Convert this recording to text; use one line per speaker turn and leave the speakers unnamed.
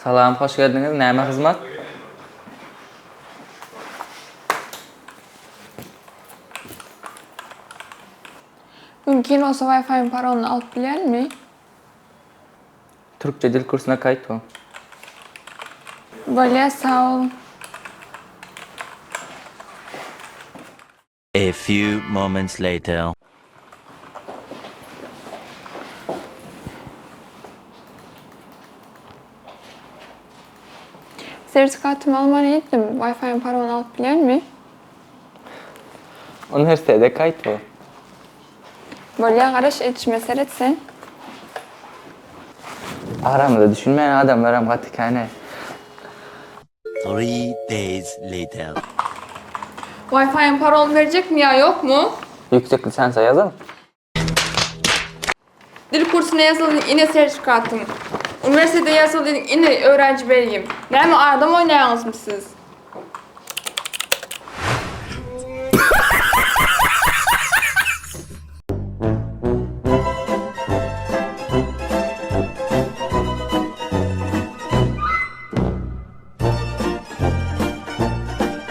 Salam, hoş geldiniz. Näme hizmet?
Mümkün olsa Wi-Fi'nin parolunu alıp biler mi?
Türkçe dil kursuna kayıt ol.
Böyle sağ olun.
A few moments later.
Sertifikatımı almaya gittim. Wi-Fi'nin parolunu alıp biler mi?
Üniversitede kayıt ol.
Böyle karış etişme seyretsen.
Aramda düşünmeyen adamlarım katıkhane.
3 days later.
Wi-Fi'nin parolunu verecek mi ya, yok mu?
Yüksek lisansa yazın.
Dil kursuna yazılı yine sertifikatım. Üniversitede yazılı yine öğrenci belgim. Ne mi adam oynayansınız siz?